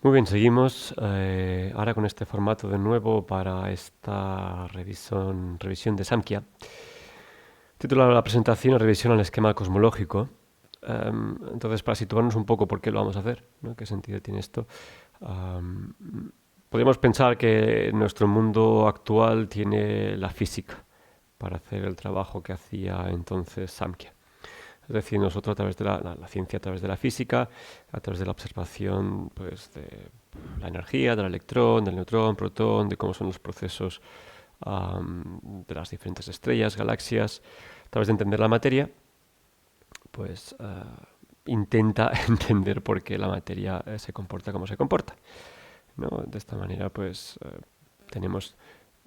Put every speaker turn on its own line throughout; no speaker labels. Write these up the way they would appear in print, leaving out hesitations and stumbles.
Muy bien, seguimos ahora con este formato de nuevo para esta revisión de Samkhya. Titulado la presentación Revisión al esquema cosmológico. Entonces, para situarnos un poco por qué lo vamos a hacer, ¿no? ¿Qué sentido tiene esto? Am, Podríamos pensar que nuestro mundo actual tiene la física para hacer el trabajo que hacía entonces Samkhya. Es decir, nosotros a través de la ciencia, a través de la física, a través de la observación pues, de la energía, del electrón, del neutrón, protón, de cómo son los procesos de las diferentes estrellas, galaxias, a través de entender la materia, pues intenta entender por qué la materia se comporta como se comporta, ¿no? De esta manera, pues tenemos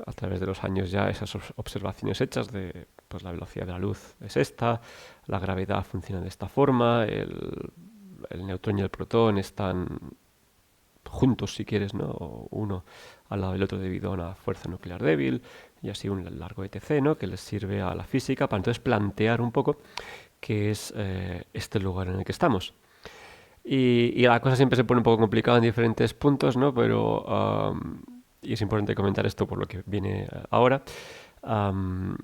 a través de los años ya esas observaciones hechas de pues, la velocidad de la luz es esta, la gravedad funciona de esta forma, el neutrón y el protón están juntos si quieres, ¿no? O uno al lado del otro debido a una fuerza nuclear débil y así un largo etc., ¿no? Que les sirve a la física para entonces plantear un poco qué es este lugar en el que estamos. Y la cosa siempre se pone un poco complicada en diferentes puntos, ¿no? Pero, y es importante comentar esto por lo que viene ahora, um,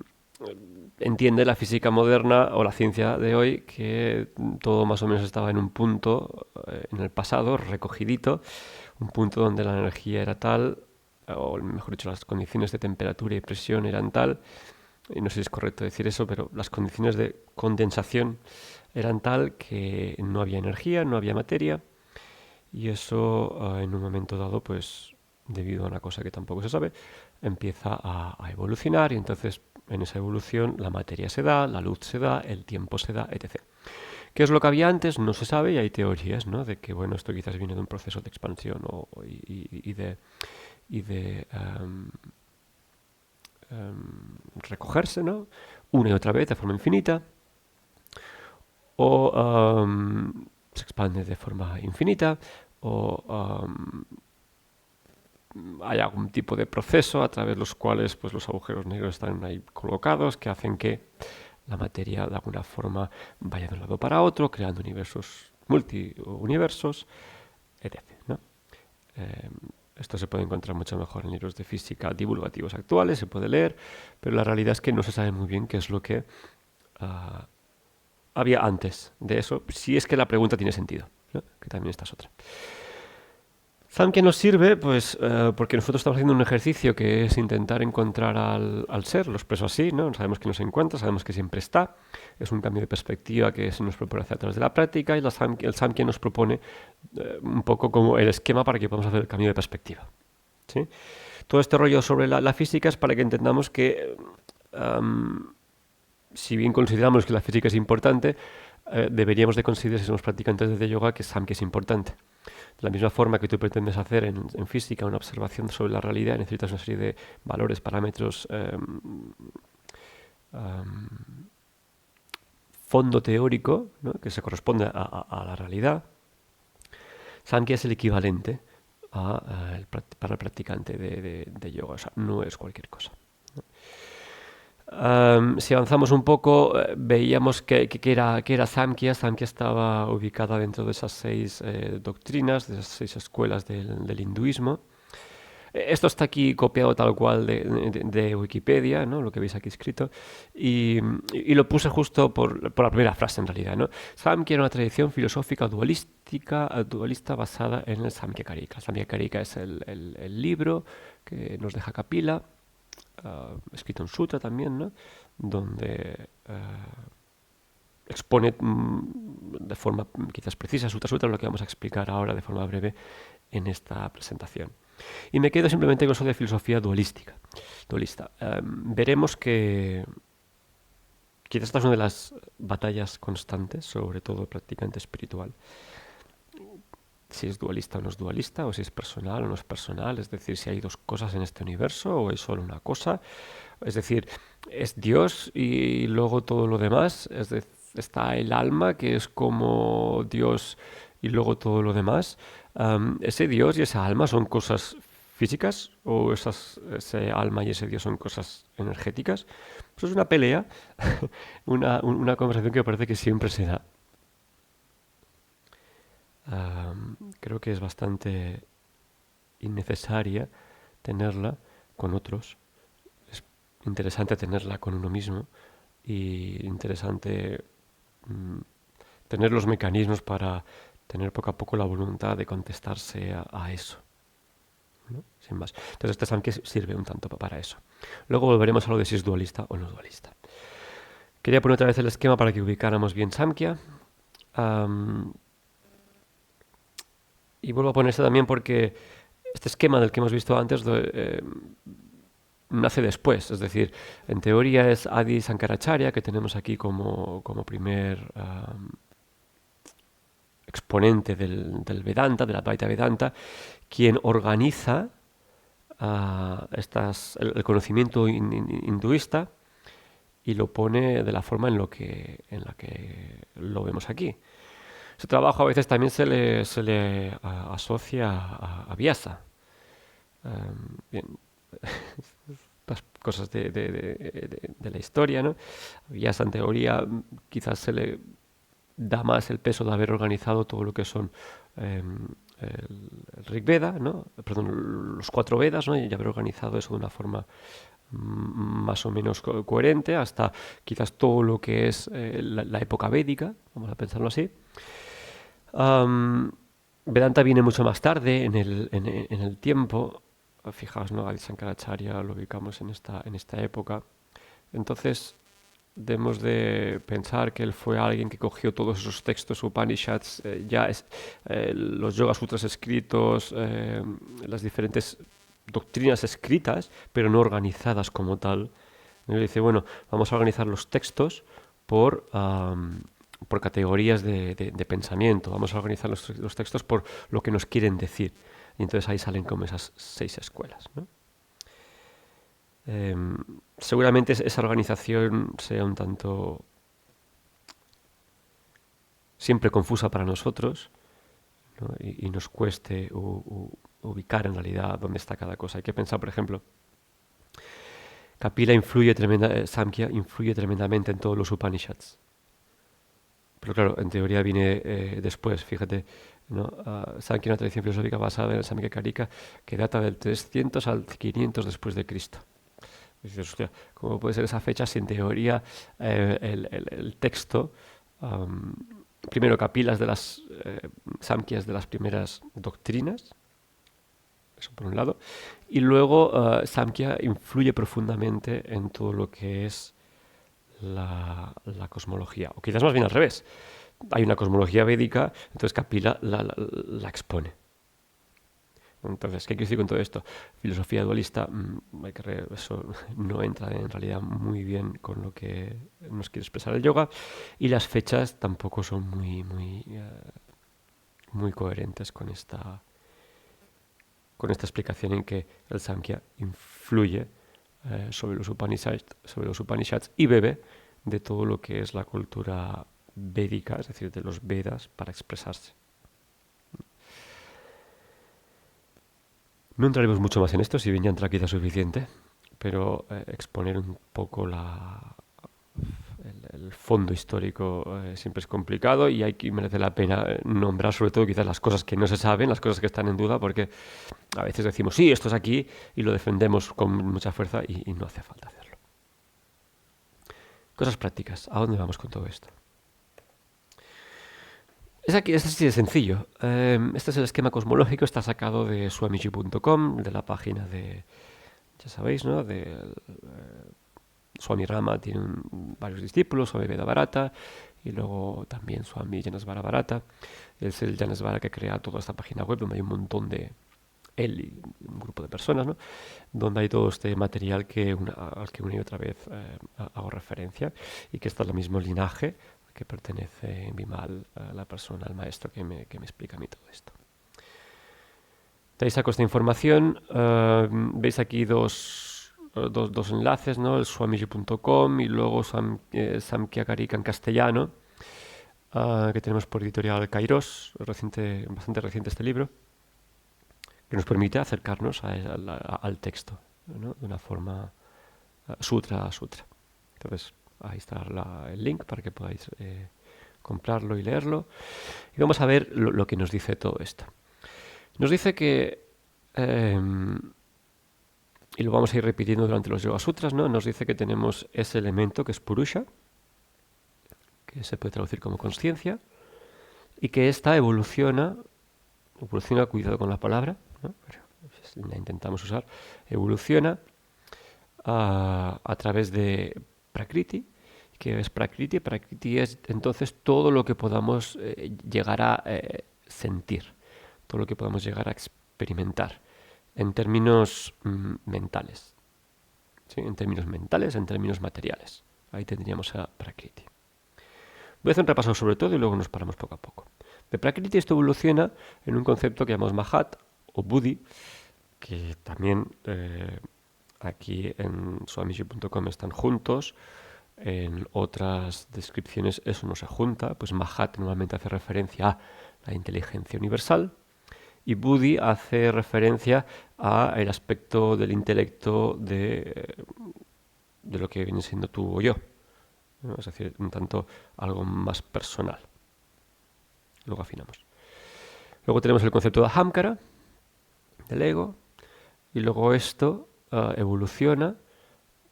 entiende la física moderna o la ciencia de hoy que todo más o menos estaba en un punto en el pasado, recogidito, un punto donde la energía era tal, o mejor dicho, las condiciones de temperatura y presión eran tal, y no sé si es correcto decir eso, pero las condiciones de condensación eran tal que no había energía, no había materia, y eso en un momento dado, pues debido a una cosa que tampoco se sabe, empieza a evolucionar y entonces en esa evolución la materia se da, la luz se da, el tiempo se da, etc. ¿Qué es lo que había antes? No se sabe y hay teorías, ¿no? De que, bueno, esto quizás viene de un proceso de expansión y de recogerse, ¿no? Una y otra vez de forma infinita o se expande de forma infinita o hay algún tipo de proceso a través de los cuales pues, los agujeros negros están ahí colocados que hacen que la materia de alguna forma vaya de un lado para otro, creando universos, multiuniversos, etc., ¿no? Eh, Esto se puede encontrar mucho mejor en libros de física divulgativos actuales, se puede leer, pero la realidad es que no se sabe muy bien qué es lo que uh, había antes de eso, si es que la pregunta tiene sentido, ¿no? Que también esta es otra. Zamke nos sirve, pues, porque nosotros estamos haciendo un ejercicio que es intentar encontrar al ser, lo expreso así, ¿no? Sabemos que no se encuentra, sabemos que siempre está, es un cambio de perspectiva que se nos propone hacer a través de la práctica y el Zamke nos propone un poco como el esquema para que podamos hacer el cambio de perspectiva, ¿sí? Todo este rollo sobre la física es para que entendamos que, si bien consideramos que la física es importante, deberíamos de considerar, si somos practicantes de yoga, que Samkhya es importante. De la misma forma que tú pretendes hacer en física una observación sobre la realidad, necesitas una serie de valores, parámetros, fondo teórico, ¿no? Que se corresponde a la realidad. Samkhya es el equivalente para el practicante de yoga, o sea, no es cualquier cosa. Si avanzamos un poco, veíamos que era Samkhya. Samkhya estaba ubicada dentro de esas seis doctrinas, de esas seis escuelas del hinduismo. Esto está aquí copiado tal cual de Wikipedia, ¿no? Lo que veis aquí escrito, y lo puse justo por la primera frase en realidad, ¿no? Samkhya era una tradición filosófica dualista basada en el Samkhya-Karika. El Samkhya-Karika es el libro que nos deja Kapila, escrito en sutra también, ¿no? Donde expone de forma quizás precisa sutra lo que vamos a explicar ahora de forma breve en esta presentación. Y me quedo simplemente con eso de filosofía dualista. Veremos que quizás esta es una de las batallas constantes, sobre todo practicante espiritual, si es dualista o no es dualista, o si es personal o no es personal, es decir, si hay dos cosas en este universo o es solo una cosa, es decir, es Dios y luego todo lo demás, está el alma que es como Dios y luego todo lo demás. Ese Dios y esa alma son cosas físicas o ese alma y ese Dios son cosas energéticas. Pues es una pelea, una conversación que parece que siempre se da. creo que es bastante innecesaria tenerla con otros. Es interesante tenerla con uno mismo y interesante tener los mecanismos para tener poco a poco la voluntad de contestarse a eso, ¿no? Sin más. Entonces este Samkhya sirve un tanto para eso. Luego volveremos a lo de si es dualista o no dualista. Quería poner otra vez el esquema para que ubicáramos bien Samkhya. Y vuelvo a ponerse también porque este esquema del que hemos visto antes nace después. Es decir, en teoría es Adi Sankaracharya, que tenemos aquí como primer exponente del Vedanta, de la Advaita Vedanta, quien organiza el conocimiento hinduista y lo pone de la forma en la que lo vemos aquí. Su trabajo a veces también se le asocia a Vyasa. Bien, las cosas de la historia, ¿no? Vyasa en teoría quizás se le da más el peso de haber organizado todo lo que son el Rig Veda, ¿no? Perdón, los 4 Vedas, ¿no? Y haber organizado eso de una forma más o menos coherente, hasta quizás todo lo que es la época védica, vamos a pensarlo así. Vedanta viene mucho más tarde en el tiempo. Fijaos, ¿no? Adi Sankaracharya lo ubicamos en esta época. Entonces, debemos de pensar que él fue alguien que cogió todos esos textos Upanishads, los Yoga Sutras escritos, las diferentes doctrinas escritas, pero no organizadas como tal. Y él dice, bueno, vamos a organizar los textos por categorías de pensamiento. Vamos a organizar los textos por lo que nos quieren decir. Y entonces ahí salen como esas 6 escuelas, ¿no? Seguramente esa organización sea un tanto siempre confusa para nosotros, ¿no? Y nos cueste ubicar en realidad dónde está cada cosa. Hay que pensar, por ejemplo, Kapila Samkhya influye tremendamente en todos los Upanishads. Pero claro, en teoría viene después, fíjate, ¿no? Samkhya, una tradición filosófica basada en el Samkhya Karika que data del 300 al 500 después de Cristo. Y dices, hostia, ¿cómo puede ser esa fecha si en teoría el texto, primero Kapilas de las Samkhyas de las primeras doctrinas, eso por un lado, y luego Samkhya influye profundamente en todo lo que es la cosmología, o quizás más bien al revés. Hay una cosmología védica, entonces Kapila la expone. Entonces, ¿qué quiero decir con todo esto? Filosofía dualista, eso no entra en realidad muy bien con lo que nos quiere expresar el yoga, y las fechas tampoco son muy coherentes con esta explicación en que el Samkhya influye sobre los Upanishads y bebe de todo lo que es la cultura védica, es decir, de los Vedas, para expresarse. No entraremos mucho más en esto, si bien ya entra quizá suficiente, pero exponer un poco el fondo histórico siempre es complicado y merece la pena nombrar sobre todo quizás las cosas que no se saben, las cosas que están en duda, porque a veces decimos, sí, esto es aquí, y lo defendemos con mucha fuerza y no hace falta hacerlo. Cosas prácticas. ¿A dónde vamos con todo esto? Es así de sencillo. Este es el esquema cosmológico, está sacado de swamiji.com, de la página ya sabéis, ¿no? Swami Rama tiene varios discípulos, Swami Veda Bharata, y luego también Swami Janasvara Bharata. Es el Janasvara que crea toda esta página web donde hay un montón él y un grupo de personas, ¿no? Donde hay todo este material al que una y otra vez hago referencia, y que está en el mismo linaje que pertenece Bimal, a la persona, al maestro que me explica a mí todo esto. De ahí saco esta información. Veis aquí dos enlaces, ¿no? El swamiji.com y luego Samkhya Karika en castellano, que tenemos por editorial Kairos, bastante reciente este libro, que nos permite acercarnos al texto, ¿no? De una forma sutra a sutra. Entonces, ahí está el link para que podáis comprarlo y leerlo. Y vamos a ver lo que nos dice todo esto. Nos dice que, y lo vamos a ir repitiendo durante los Yoga Sutras, ¿no? Nos dice que tenemos ese elemento que es Purusha, que se puede traducir como conciencia, y que esta evoluciona, cuidado con la palabra, ¿no? Pero la intentamos usar, evoluciona a través de Prakriti. ¿Qué es Prakriti? Prakriti es entonces todo lo que podamos llegar a sentir, todo lo que podamos llegar a experimentar en términos mentales, ¿sí? En términos mentales, en términos materiales. Ahí tendríamos a Prakriti. Voy a hacer un repaso sobre todo y luego nos paramos poco a poco. De Prakriti esto evoluciona en un concepto que llamamos Mahat o Buddhi, que también aquí en swamiji.com están juntos. En otras descripciones eso no se junta, pues Mahat normalmente hace referencia a la inteligencia universal y Buddhi hace referencia al aspecto del intelecto de lo que viene siendo tú o yo, ¿no? Es decir, un tanto algo más personal. Luego afinamos. Luego tenemos el concepto de Ahamkara, del ego, y luego esto evoluciona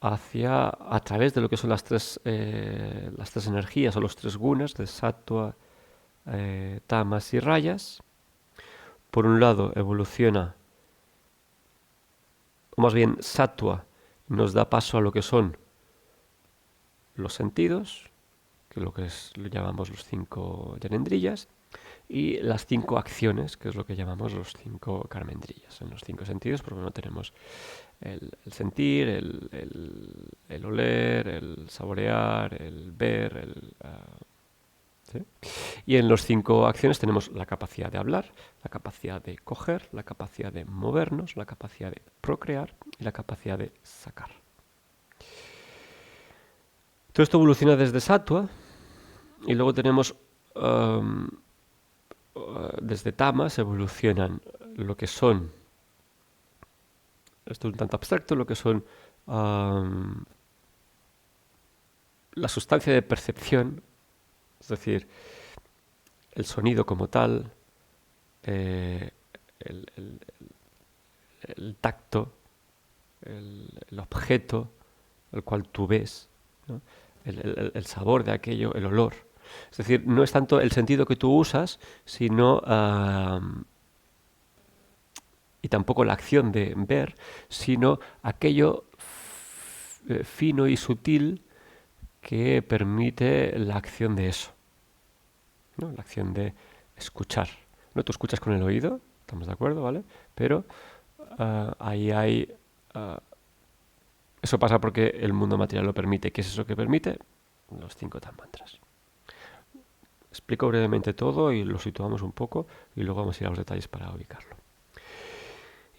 a través de lo que son las tres energías o los tres gunas de sattva, tamas y rayas. Por un lado evoluciona, o más bien sattva nos da paso a lo que son los sentidos, que lo lo llamamos los 5 yanendriyas, y las 5 acciones, que es lo que llamamos los 5 karmendriyas. En los 5 sentidos, por ejemplo, tenemos el sentir, el oler, el saborear, el ver, ¿sí? Y en los 5 acciones tenemos la capacidad de hablar, la capacidad de coger, la capacidad de movernos, la capacidad de procrear y la capacidad de sacar. Todo esto evoluciona desde sattva y luego tenemos desde tamas evolucionan lo que son, esto es un tanto abstracto, lo que son la sustancia de percepción, es decir, el sonido como tal, el, el- el tacto, el objeto el cual tú ves, ¿no? El sabor de aquello, el olor. Es decir, no es tanto el sentido que tú usas, sino y tampoco la acción de ver, sino aquello fino y sutil que permite la acción de eso, ¿no? La acción de escuchar. ¿No? Tú escuchas con el oído, estamos de acuerdo, ¿vale? Pero ahí hay... eso pasa porque el mundo material lo permite. ¿Qué es eso que permite? Los 5 tanmantras. Explico brevemente todo y lo situamos un poco y luego vamos a ir a los detalles para ubicarlo.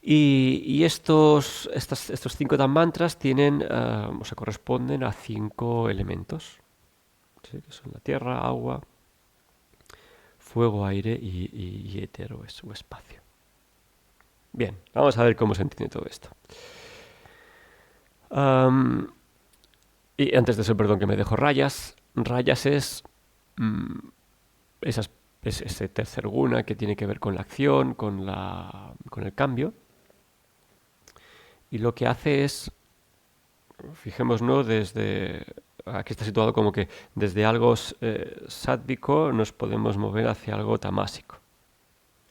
Y estos 5 tanmantras tienen, o se corresponden a 5 elementos, ¿sí? Que son la tierra, agua, fuego, aire y éter o espacio. Bien, vamos a ver cómo se entiende todo esto. Y antes de eso, perdón que me dejo rayas. Rayas es ese tercer guna que tiene que ver con la acción, con el cambio. Y lo que hace es, fijémonos, aquí está situado como que desde algo sádvico nos podemos mover hacia algo tamásico,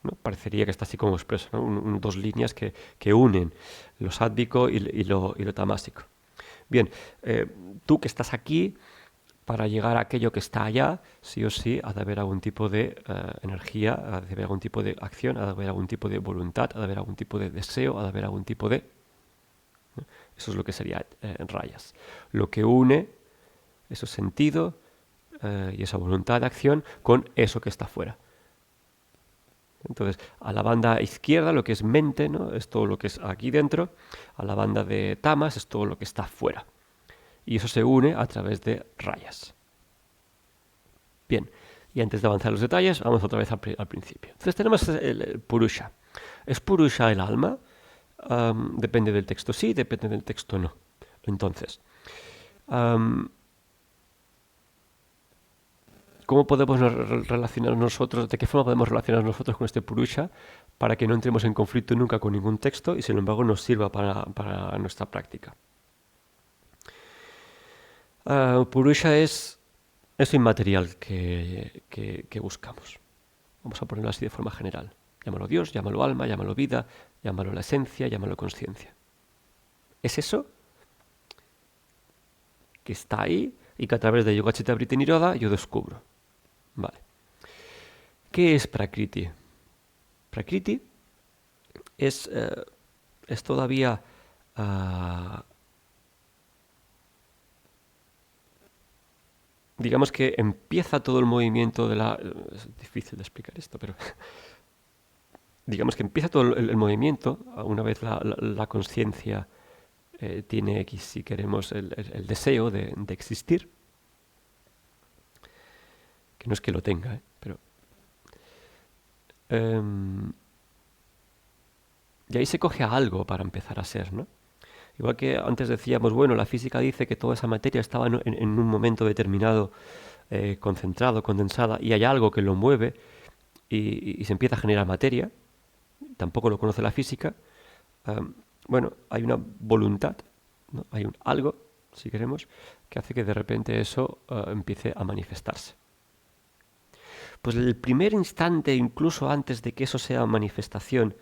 ¿no? Parecería que está así como expreso, ¿no? Dos líneas que unen lo sádvico y lo tamásico. Bien, tú que estás aquí, para llegar a aquello que está allá, sí o sí ha de haber algún tipo de energía, ha de haber algún tipo de acción, ha de haber algún tipo de voluntad, ha de haber algún tipo de deseo, ha de haber algún tipo de... ¿no? Eso es lo que sería rayas. Lo que une ese sentido y esa voluntad de acción con eso que está fuera. Entonces, a la banda izquierda, lo que es mente, ¿no? Es todo lo que es aquí dentro. A la banda de tamas es todo lo que está fuera. Y eso se une a través de rayas. Bien, y antes de avanzar los detalles, vamos otra vez al principio. Entonces tenemos el Purusha. ¿Es Purusha el alma? Depende del texto sí, depende del texto no. Entonces, ¿Cómo podemos relacionar nosotros, de qué forma podemos relacionar nosotros con este Purusha para que no entremos en conflicto nunca con ningún texto y sin embargo nos sirva para nuestra práctica? Purusha es eso inmaterial que buscamos. Vamos a ponerlo así de forma general. Llámalo Dios, llámalo alma, llámalo vida, llámalo la esencia, llámalo conciencia. Es eso que está ahí y que a través de Yoga Chitta Vritti Nirodha yo descubro. Vale. ¿Qué es Prakriti? Prakriti es todavía digamos que empieza todo el movimiento de la... Es difícil de explicar esto, pero digamos que empieza todo el movimiento una vez la conciencia tiene, si queremos, el deseo de existir, que no es que lo tenga, pero... y ahí se coge a algo para empezar a ser, ¿no? Igual que antes decíamos, bueno, la física dice que toda esa materia estaba en un momento determinado concentrado, condensada, y hay algo que lo mueve y se empieza a generar materia, tampoco lo conoce la física. Bueno, hay una voluntad, ¿no? Hay un algo, si queremos, que hace que de repente eso empiece a manifestarse. Pues el primer instante, incluso antes de que eso sea manifestación,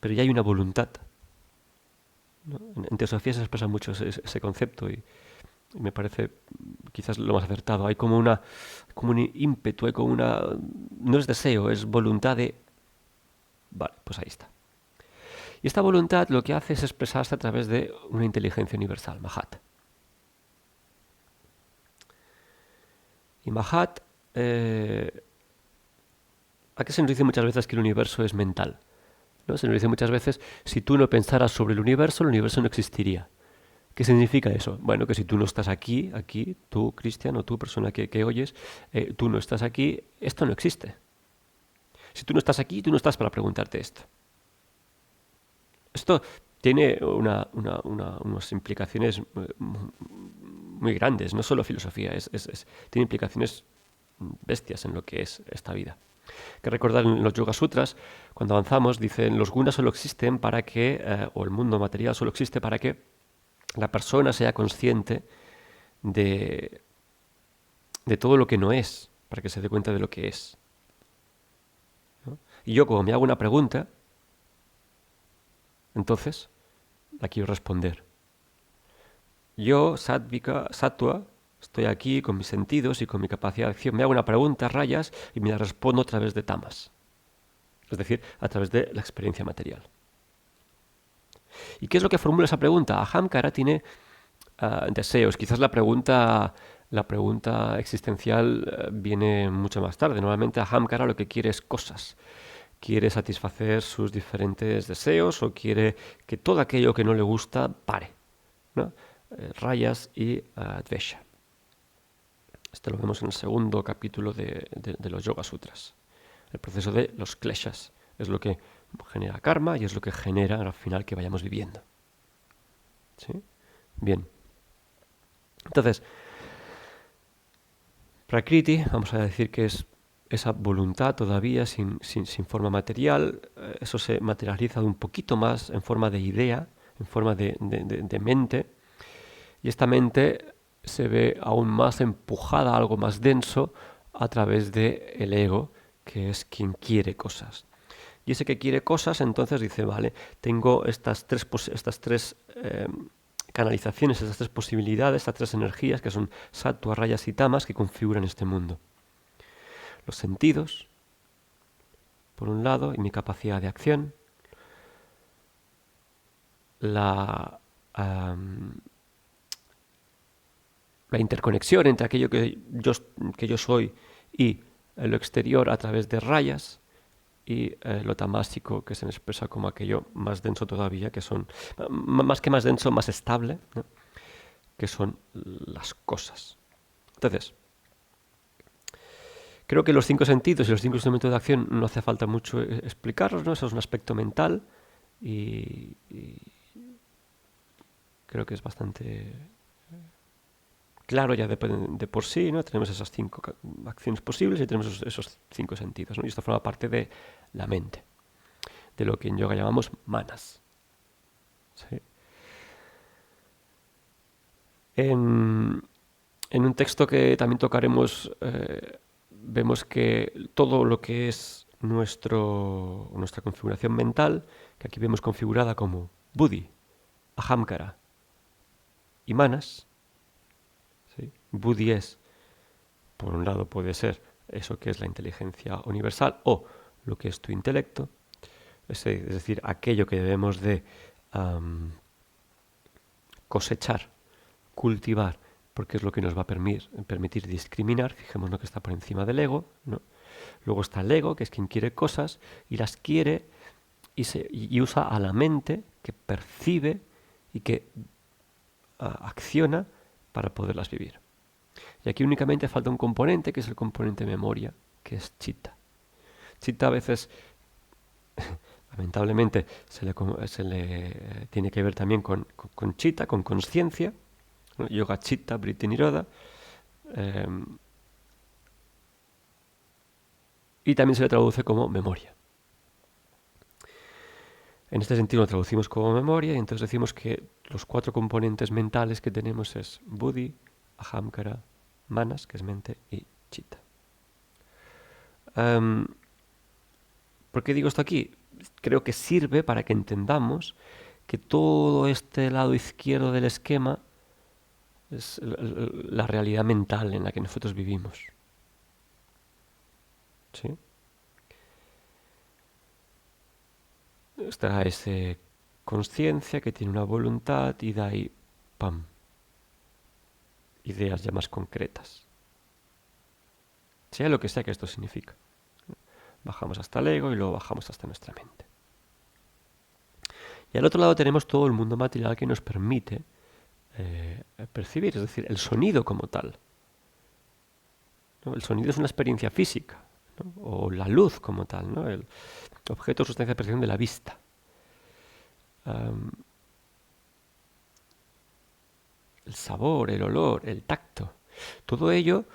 pero ya hay una voluntad, ¿no? En teosofía se expresa mucho ese concepto y me parece quizás lo más acertado. Hay como un ímpetu, hay como una... No es deseo, es voluntad de... Vale, pues ahí está. Y esta voluntad lo que hace es expresarse a través de una inteligencia universal, Mahat. Y Mahat... ¿a qué se nos dice muchas veces que el universo es mental? ¿No? Se nos dice muchas veces, si tú no pensaras sobre el universo no existiría. ¿Qué significa eso? Bueno, que si tú no estás aquí, tú, Cristian, o tú, persona que oyes, tú no estás aquí, esto no existe. Si tú no estás aquí, tú no estás para preguntarte esto. Esto tiene unas implicaciones muy grandes, no solo filosofía, tiene implicaciones bestias en lo que es esta vida. Que recordar en los Yoga Sutras, cuando avanzamos, dicen los gunas solo existen para que, o el mundo material solo existe para que la persona sea consciente de todo lo que no es, para que se dé cuenta de lo que es, ¿no? Y yo, como me hago una pregunta, entonces la quiero responder. Yo, sattva, estoy aquí con mis sentidos y con mi capacidad de acción. Me hago una pregunta, rayas, y me la respondo a través de tamas. Es decir, a través de la experiencia material. ¿Y qué es lo que formula esa pregunta? Ahamkara tiene deseos. Quizás la pregunta existencial viene mucho más tarde. Normalmente Ahamkara lo que quiere es cosas. Quiere satisfacer sus diferentes deseos o quiere que todo aquello que no le gusta pare, ¿no? Rayas y Dvesha. Esto lo vemos en el segundo capítulo de los Yoga Sutras. El proceso de los kleshas es lo que genera karma y es lo que genera al final que vayamos viviendo. ¿Sí? Bien. Entonces, Prakriti, vamos a decir que es esa voluntad todavía sin forma material. Eso se materializa un poquito más en forma de idea, en forma de mente. Y esta mente se ve aún más empujada a algo más denso a través del ego, que es quien quiere cosas. Y ese que quiere cosas, entonces dice, vale, tengo estas tres canalizaciones, estas tres posibilidades, estas tres energías que son sattva, rayas y tamas que configuran este mundo. Los sentidos, por un lado, y mi capacidad de acción. La interconexión entre aquello que yo soy y lo exterior a través de rayas y lo tamásico, que se expresa como aquello más denso todavía, que son, más que más denso, más estable, ¿no? Que son las cosas. Entonces, creo que los 5 sentidos y los 5 instrumentos de acción no hace falta mucho explicarlos, ¿no? Eso es un aspecto mental y creo que es bastante claro ya de por sí, ¿no? Tenemos esas 5 acciones posibles y tenemos esos 5 sentidos, ¿no? Y esto forma parte de la mente, de lo que en yoga llamamos manas. ¿Sí? En, en un texto que también tocaremos, vemos que todo lo que es nuestra configuración mental, que aquí vemos configurada como buddhi, ahamkara y manas, ¿sí? Buddhi es, por un lado, puede ser eso que es la inteligencia universal o lo que es tu intelecto, es decir, aquello que debemos de cosechar, cultivar, porque es lo que nos va a permitir discriminar. Fijémonos que está por encima del ego, ¿no? Luego está el ego, que es quien quiere cosas y las quiere y usa a la mente que percibe y que acciona para poderlas vivir. Y aquí únicamente falta un componente, que es el componente memoria, que es chitta. Chitta a veces, lamentablemente, se le tiene que ver también con chitta, con conciencia, ¿no? Yoga chitta, vritti nirodha. Y también se le traduce como memoria. En este sentido lo traducimos como memoria y entonces decimos que los 4 componentes mentales que tenemos es buddhi, ahamkara, manas, que es mente, y chitta. ¿Por qué digo esto aquí? Creo que sirve para que entendamos que todo este lado izquierdo del esquema es la realidad mental en la que nosotros vivimos. ¿Sí? Está esa conciencia que tiene una voluntad y da ahí, ¡pam!, ideas ya más concretas. Sea lo que sea que esto significa. Bajamos hasta el ego y luego bajamos hasta nuestra mente. Y al otro lado tenemos todo el mundo material que nos permite percibir, es decir, el sonido como tal, ¿no? El sonido es una experiencia física, ¿no? O la luz como tal, ¿no? El objeto o sustancia de percepción de la vista. El sabor, el olor, el tacto. Todo ello,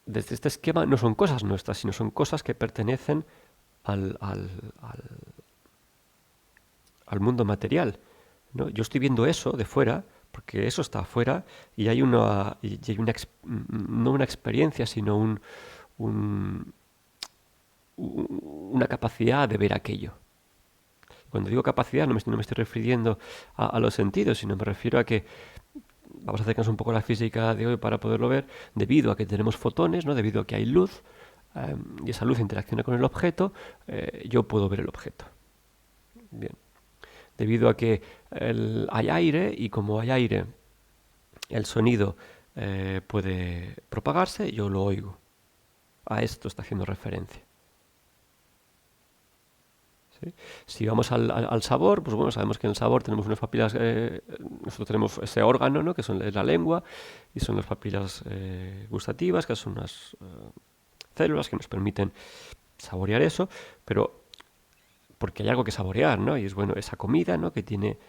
desde este esquema, no son cosas nuestras, sino son cosas que pertenecen al mundo material, ¿no? Yo estoy viendo eso de fuera, porque eso está afuera, y hay una no una experiencia, sino una capacidad de ver aquello. Cuando digo capacidad no me estoy refiriendo a los sentidos, sino me refiero a que vamos a acercarnos un poco a la física de hoy para poderlo ver, debido a que tenemos fotones, ¿no? Debido a que hay luz, y esa luz interacciona con el objeto, yo puedo ver el objeto. Bien. Debido a que hay aire, y como hay aire, el sonido puede propagarse, yo lo oigo. A esto está haciendo referencia. ¿Sí? Si vamos al sabor, pues bueno, sabemos que en el sabor tenemos unas papilas, nosotros tenemos ese órgano, ¿no? Que es la lengua, y son las papilas gustativas, que son unas células que nos permiten saborear eso, pero porque hay algo que saborear, ¿no? Y es bueno esa comida, ¿no? Que tiene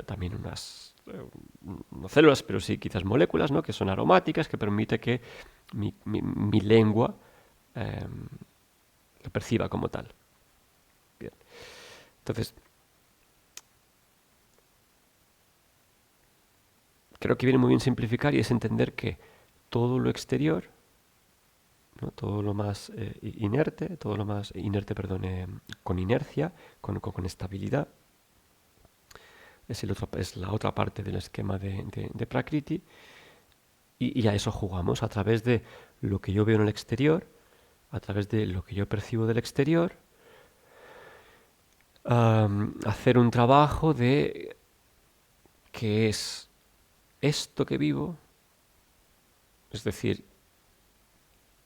también no células, pero sí quizás moléculas, ¿no? Que son aromáticas, que permite que mi lengua lo perciba como tal. Bien. Entonces, creo que viene muy bien simplificar y es entender que todo lo exterior, ¿no? Todo lo más inerte, con inercia, con estabilidad, es la otra parte del esquema de Prakriti, y a eso jugamos a través de lo que yo veo en el exterior, a través de lo que yo percibo del exterior, hacer un trabajo de qué es esto que vivo, es decir,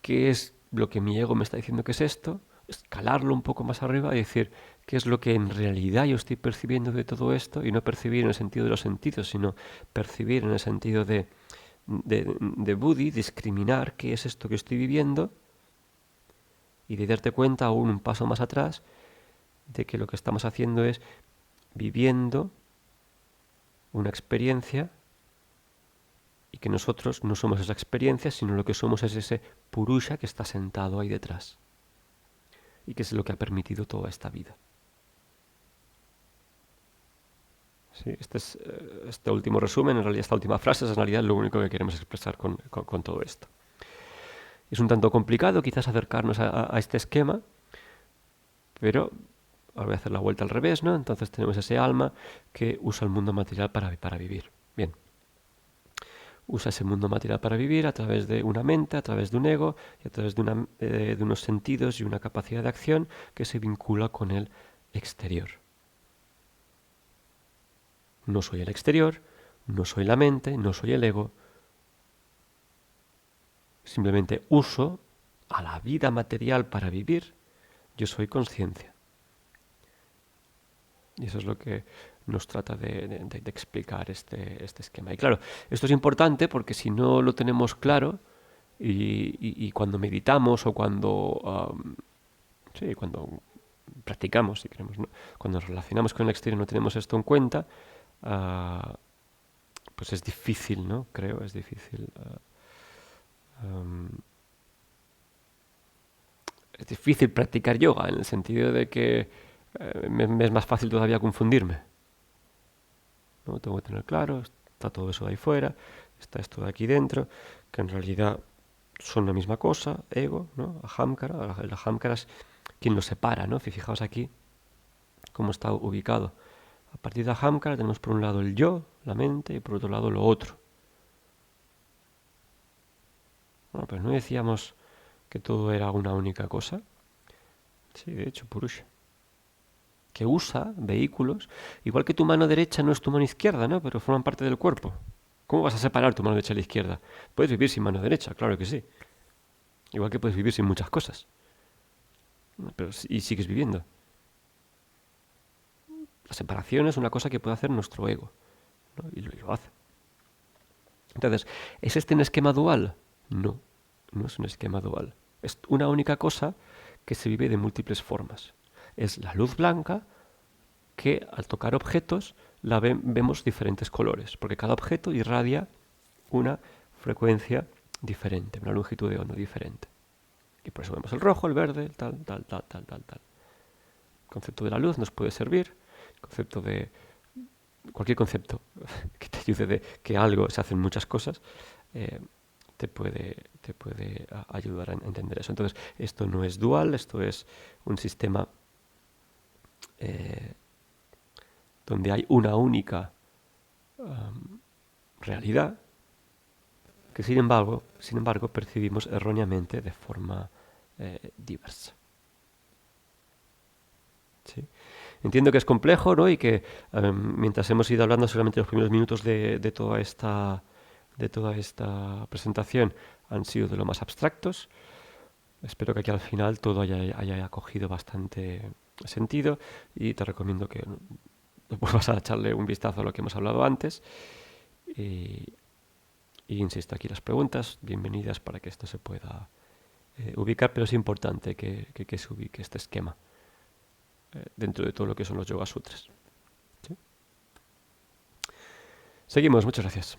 qué es lo que mi ego me está diciendo que es esto, escalarlo un poco más arriba y decir qué es lo que en realidad yo estoy percibiendo de todo esto, y no percibir en el sentido de los sentidos, sino percibir en el sentido de Buddhi, discriminar qué es esto que estoy viviendo, y de darte cuenta aún un paso más atrás de que lo que estamos haciendo es viviendo una experiencia y que nosotros no somos esa experiencia, sino lo que somos es ese Purusha que está sentado ahí detrás y que es lo que ha permitido toda esta vida. Sí, este último resumen, en realidad esta última frase es en realidad lo único que queremos expresar con todo esto. Es un tanto complicado quizás acercarnos a este esquema, pero ahora voy a hacer la vuelta al revés, ¿no? Entonces tenemos ese alma que usa el mundo material para vivir. Bien. Usa ese mundo material para vivir a través de una mente, a través de un ego y a través de unos sentidos y una capacidad de acción que se vincula con el exterior. No soy el exterior, no soy la mente, no soy el ego. Simplemente uso a la vida material para vivir. Yo soy conciencia. Y eso es lo que nos trata de explicar este esquema. Y claro, esto es importante porque si no lo tenemos claro y cuando meditamos o cuando practicamos, si queremos, ¿no? Cuando nos relacionamos con el exterior no tenemos esto en cuenta, pues es difícil, ¿no? Creo, es difícil. Es difícil practicar yoga en el sentido de que me es más fácil todavía confundirme. ¿No? Tengo que tener claro, está todo eso de ahí fuera, está esto de aquí dentro, que en realidad son la misma cosa, ego, ¿no? Ahamkara, el ahamkara es quien lo separa, ¿no? Fijaos aquí cómo está ubicado. A partir de ahamkara tenemos por un lado el yo, la mente, y por otro lado lo otro. Bueno, pues no decíamos que todo era una única cosa. Sí, de hecho, Purusha. Que usa vehículos, igual que tu mano derecha no es tu mano izquierda, ¿no? Pero forman parte del cuerpo. ¿Cómo vas a separar tu mano derecha de la izquierda? Puedes vivir sin mano derecha, claro que sí. Igual que puedes vivir sin muchas cosas. Pero y sigues viviendo. La separación es una cosa que puede hacer nuestro ego, ¿no? Y lo hace. Entonces, ¿es este un esquema dual? No, no es un esquema dual. Es una única cosa que se vive de múltiples formas. Es la luz blanca que al tocar objetos vemos diferentes colores, porque cada objeto irradia una frecuencia diferente, una longitud de onda diferente. Y por eso vemos el rojo, el verde, el tal. El concepto de la luz nos puede servir, el concepto de cualquier concepto que te ayude de que algo se hacen muchas cosas, te puede ayudar a entender eso. Entonces, esto no es dual, esto es un sistema donde hay una única realidad que sin embargo percibimos erróneamente de forma diversa. ¿Sí? Entiendo que es complejo, ¿no? Y que mientras hemos ido hablando solamente los primeros minutos de toda esta presentación han sido de lo más abstractos. Espero que aquí al final todo haya cogido bastante sentido y te recomiendo que vuelvas a echarle un vistazo a lo que hemos hablado antes y insisto, aquí las preguntas bienvenidas para que esto se pueda ubicar, pero es importante que se ubique este esquema dentro de todo lo que son los Yoga Sutras. ¿Sí? Seguimos, muchas gracias.